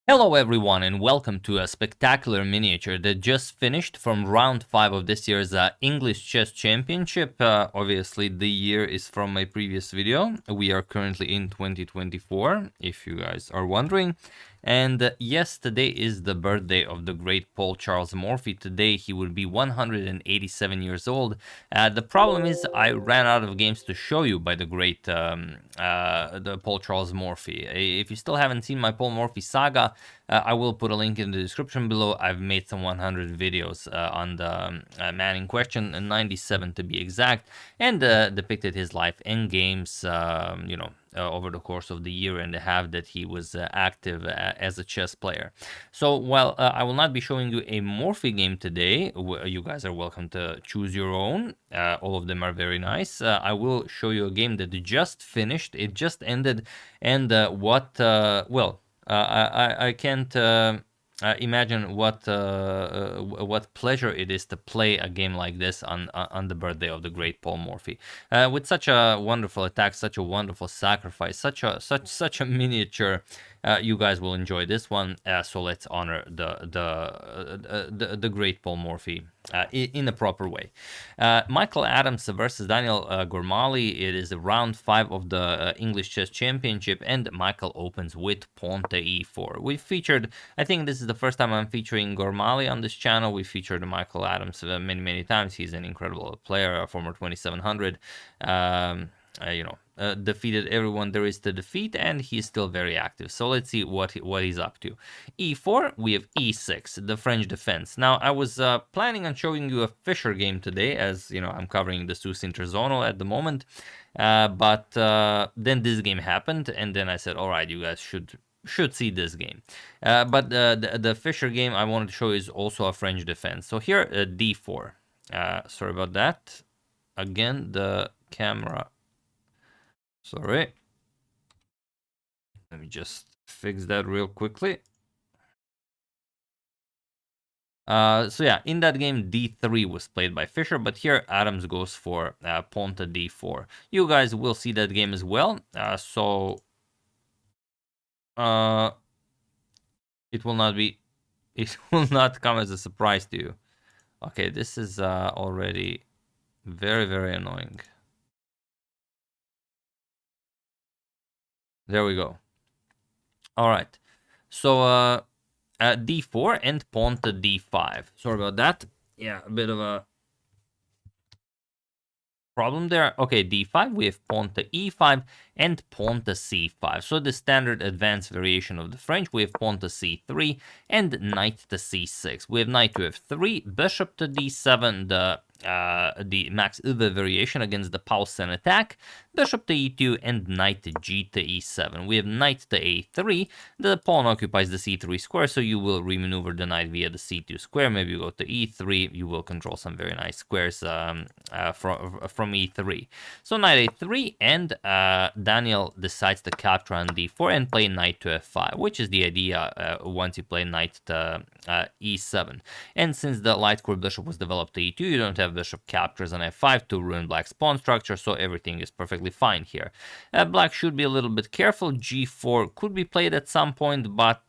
Hello everyone and welcome to a spectacular miniature that just finished from round 5 of this year's English Chess Championship. Obviously the year is from my previous video. We are currently in 2024, if you guys are wondering. And yes, today is the birthday of the great Paul Charles Morphy. Today he will be 187 years old. The problem is I ran out of games to show you by the great the Paul Charles Morphy. If you still haven't seen my Paul Morphy saga, I will put a link in the description below. I've made some 100 videos on the man in question, 97 to be exact, and depicted his life and games, over the course of the year and a half that he was active as a chess player. So while I will not be showing you a Morphy game today, you guys are welcome to choose your own. All of them are very nice. I will show you a game that just finished. It just ended, and I can't imagine what pleasure it is to play a game like this on the birthday of the great Paul Morphy, with such a wonderful attack, such a wonderful sacrifice, such a miniature. You guys will enjoy this one. So let's honor the great Paul Morphy in a proper way. Michael Adams versus Daniel Gormally. It is round 5 of the English Chess Championship, and Michael opens with pawn to e4. We featured, I think this is the first time I'm featuring Gormally on this channel. We featured Michael Adams many times. He's an incredible player, a former 2700. Defeated everyone there is to defeat, and he's still very active. So let's see what he's up to. E4, we have E6, the French defense. Now, I was planning on showing you a Fischer game today, as you know, I'm covering the Seuss Interzonal at the moment. But then this game happened, and then I said, all right, you guys should see this game. But the Fischer game I wanted to show is also a French defense. So here, D4. Sorry about that. Again, the camera. Sorry. Let me just fix that real quickly. So yeah, in that game, D3 was played by Fischer, but here Adams goes for pawn to D4. You guys will see that game as well. It will not come as a surprise to you. Okay, this is already very annoying. There we go. All right. So D4 and pawn to D5. Sorry about that. Yeah, a bit of a problem there. Okay, D5, we have pawn to E5 and pawn to C5. So the standard advanced variation of the French, we have pawn to C3 and knight to C6. We have knight to F3, bishop to D7, the Max Euwe variation against the Paulsen attack, bishop to E2 and knight to G to E7. We have knight to A3. The pawn occupies the C3 square, so you will remaneuver the knight via the C2 square. Maybe you go to E3. You will control some very nice squares from E3. So knight A3, and Daniel decides to capture on D4 and play knight to F5, which is the idea once you play knight to E7. And since the Litecoin bishop was developed to E2, you don't have bishop captures on F5 to ruin black's pawn structure, so everything is perfectly fine here. Black should be a little bit careful. G4 could be played at some point, but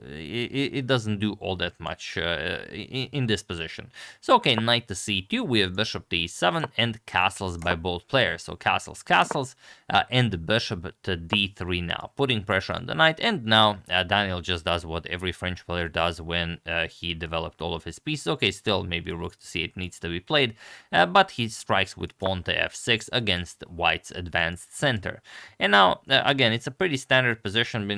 it doesn't do all that much in this position. So okay, knight to c2, we have bishop to e7 and castles by both players. So castles, and the bishop to d3 now, putting pressure on the knight. And now Daniel just does what every French player does when he developed all of his pieces. Okay, still maybe rook to c8 needs to be played, but he strikes with pawn to f6 against white's advanced center. And now again, it's a pretty standard position,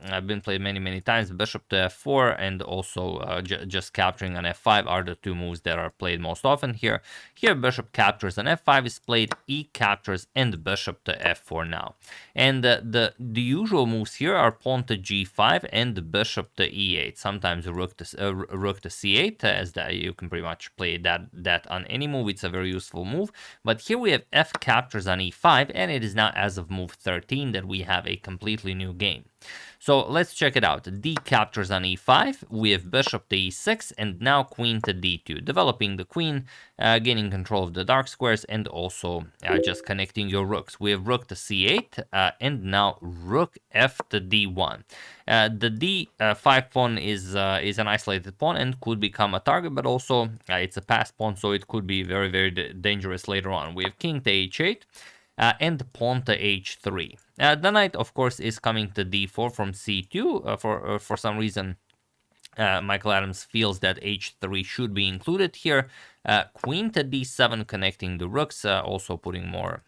I've been played many times. Bishop to f4 and also just capturing on f5 are the two moves that are played most often here. Here bishop captures on f5 is played, e captures and bishop to f4 now. And the usual moves here are pawn to g5 and bishop to e8. Sometimes rook to c8, as that you can pretty much play that on any move. It's a very useful move. But here we have f captures on e5, and it is now as of move 13 that we have a completely new game. So let's check it out. D captures on e5, we have bishop to e6, and now queen to d2, developing the queen, gaining control of the dark squares, and also just connecting your rooks. We have rook to c8, and now rook f to d1. The d5 pawn is an isolated pawn and could become a target, but also it's a passed pawn, so it could be very, very dangerous later on. We have king to h8. And pawn to h3. The knight, of course, is coming to d4 from c2. For some reason, Michael Adams feels that h3 should be included here. Queen to d7, connecting the rooks, also putting more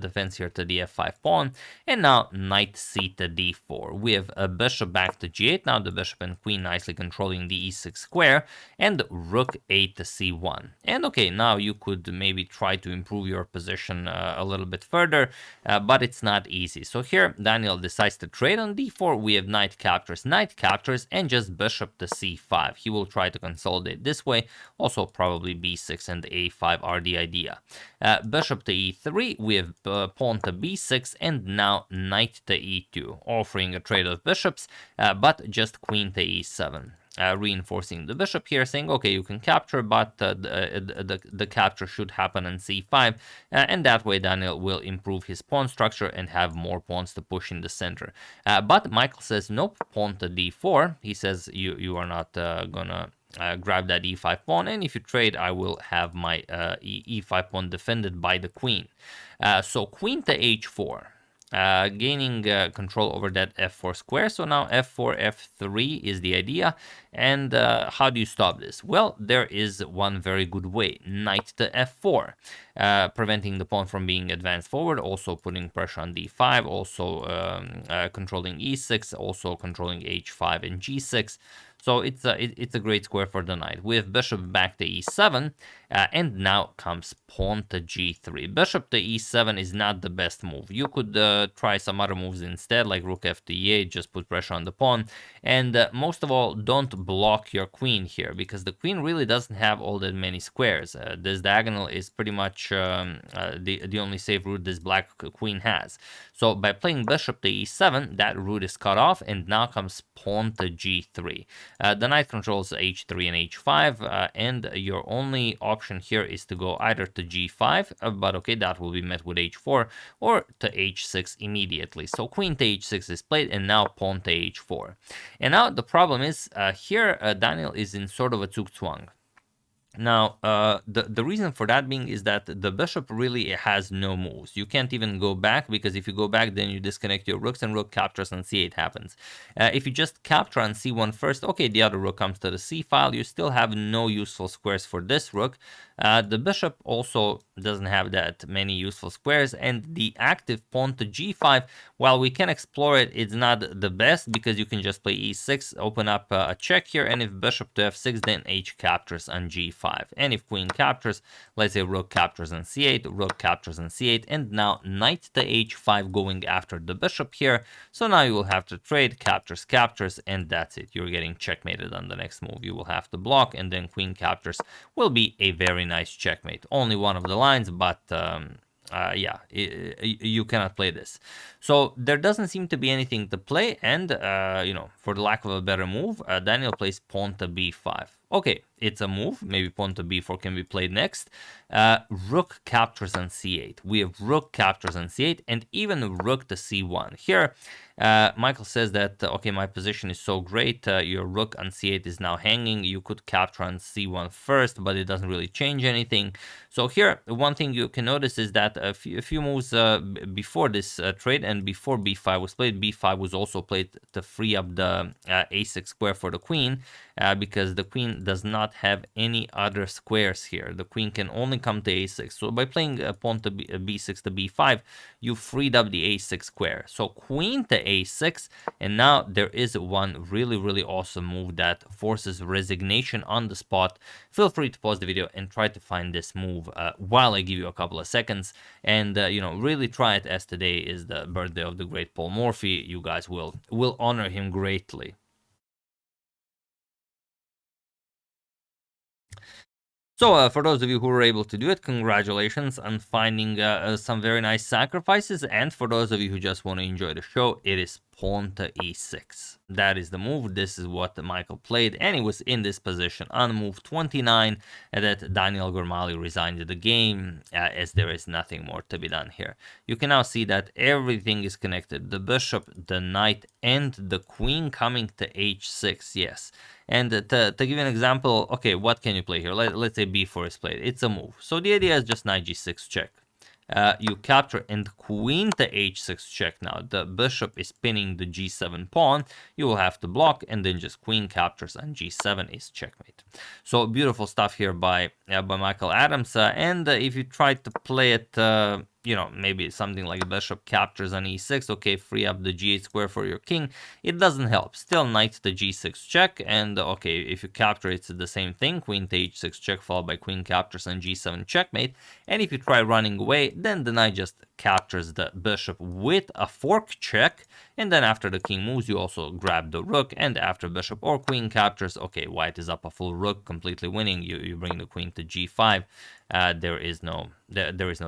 defense here to the f5 pawn. And now knight c to d4. We have a bishop back to g8. Now the bishop and queen nicely controlling the e6 square. And rook a to c1. And okay, now you could maybe try to improve your position a little bit further, but it's not easy. So here Daniel decides to trade on d4. We have knight captures, and just bishop to c5. He will try to consolidate this way. Also probably b6 and a5 are the idea. Bishop to e3, we have pawn to b6, and now knight to e2, offering a trade of bishops, but just queen to e7. Reinforcing the bishop here, saying, okay, you can capture, but the capture should happen on c5, and that way Daniel will improve his pawn structure and have more pawns to push in the center. But Michael says, nope, pawn to d4. He says, you are not gonna grab that e5 pawn, and if you trade, I will have my e5 pawn defended by the queen. So queen to h4. Gaining control over that f4 square. So now f4, f3 is the idea. And how do you stop this? Well, there is one very good way. Knight to f4, preventing the pawn from being advanced forward, also putting pressure on d5, also controlling e6, also controlling h5 and g6. So it's a great square for the knight. We have bishop back to e7, and now comes pawn to g3. Bishop to e7 is not the best move. You could try some other moves instead, like rook f to e8, just put pressure on the pawn. And most of all, don't block your queen here, because the queen really doesn't have all that many squares. This diagonal is pretty much the only safe route this black queen has. So by playing bishop to e7, that route is cut off, and now comes pawn to g3. The knight controls h3 and h5, and your only option here is to go either to g5, but okay, that will be met with h4, or to h6 immediately. So queen to h6 is played, and now pawn to h4. And now the problem is, here Daniel is in sort of a zugzwang. Now, the reason for that being is that the bishop really has no moves. You can't even go back, because if you go back, then you disconnect your rooks, and rook captures on c8 happens. If you just capture on c1 first, okay, the other rook comes to the c file. You still have no useful squares for this rook. The bishop also doesn't have that many useful squares, and the active pawn to g5, while we can explore it, it's not the best, because you can just play e6, open up a check here, and if bishop to f6, then h captures on g5. And if queen captures, let's say rook captures on c8, rook captures on c8, and now knight to h5 going after the bishop here. So now you will have to trade, captures, and that's it. You're getting checkmated on the next move. You will have to block, and then queen captures will be a very nice checkmate. Only one of the lines, but yeah, you cannot play this. So there doesn't seem to be anything to play, and you know, for the lack of a better move, Daniel plays pawn to b5. Okay, it's a move. Maybe pawn to b4 can be played next. Rook captures on c8. We have rook captures on c8, and even rook to c1. Here, Michael says that, okay, my position is so great, your rook on c8 is now hanging. You could capture on c1 first, but it doesn't really change anything. So here, one thing you can notice is that a few moves before this trade and before b5 was played, b5 was also played to free up the a6 square for the queen, because the queen does not have any other squares here. The queen can only come to a6. So by playing pawn to b6 to b5, you freed up the a6 square. So queen to a6, and now there is one really awesome move that forces resignation on the spot. Feel free to pause the video and try to find this move while I give you a couple of seconds, and you know, really try it, as today is the birthday of the great Paul Morphy. You guys will honor him greatly. So for those of you who were able to do it, congratulations on finding some very nice sacrifices. And for those of you who just want to enjoy the show, it is pawn to e6. That is the move. This is what Michael played, and he was in this position on move 29, and that Daniel Gormally resigned the game, as there is nothing more to be done here. You can now see that everything is connected. The bishop, the knight, and the queen coming to h6, yes. And to give you an example, okay, what can you play here? Let's say b4 is played. It's a move. So the idea is just knight g6 check. You capture and queen to h6 check. Now the bishop is pinning the g7 pawn. You will have to block, and then just queen captures and g7 is checkmate. So beautiful stuff here by Michael Adams. And if you try to play it, you know, maybe something like bishop captures on e6, okay, free up the g8 square for your king. It doesn't help. Still knight to g6 check, and okay, if you capture, it's the same thing, queen to h6 check followed by queen captures on g7 checkmate. And if you try running away, then the knight just captures the bishop with a fork check, and then after the king moves, you also grab the rook, and after bishop or queen captures, okay, white is up a full rook, completely winning. You bring the queen to g5. There is no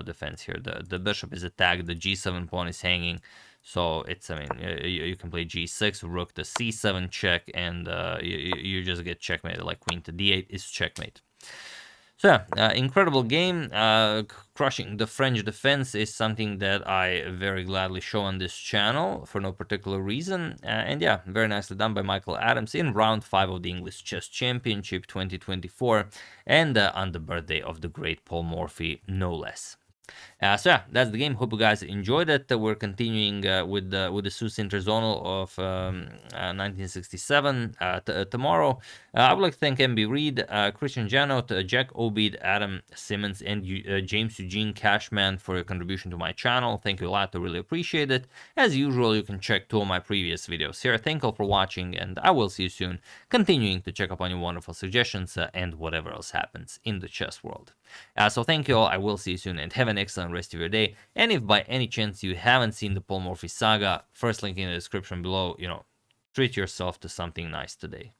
defense here. The bishop is attacked, the g7 pawn is hanging, so it's, I mean, you can play g6, rook to c7 check, and you just get checkmated. Like queen to d8 is checkmate. So yeah, incredible game. Crushing the French defense is something that I very gladly show on this channel for no particular reason. And yeah, very nicely done by Michael Adams in round 5 of the English Chess Championship 2024, and on the birthday of the great Paul Morphy, no less. So yeah, that's the game. Hope you guys enjoyed it. We're continuing with the Seuss Interzonal of 1967 tomorrow. I would like to thank MB Reed, Christian Janot, Jack Obed, Adam Simmons, and James Eugene Cashman for your contribution to my channel. Thank you a lot. I really appreciate it. As usual, you can check 2 of my previous videos here. Thank you all for watching, and I will see you soon, continuing to check up on your wonderful suggestions and whatever else happens in the chess world. So thank you all. I will see you soon, and have an excellent rest of your day. And if by any chance you haven't seen the Paul Morphy saga, first link in the description below, you know, treat yourself to something nice today.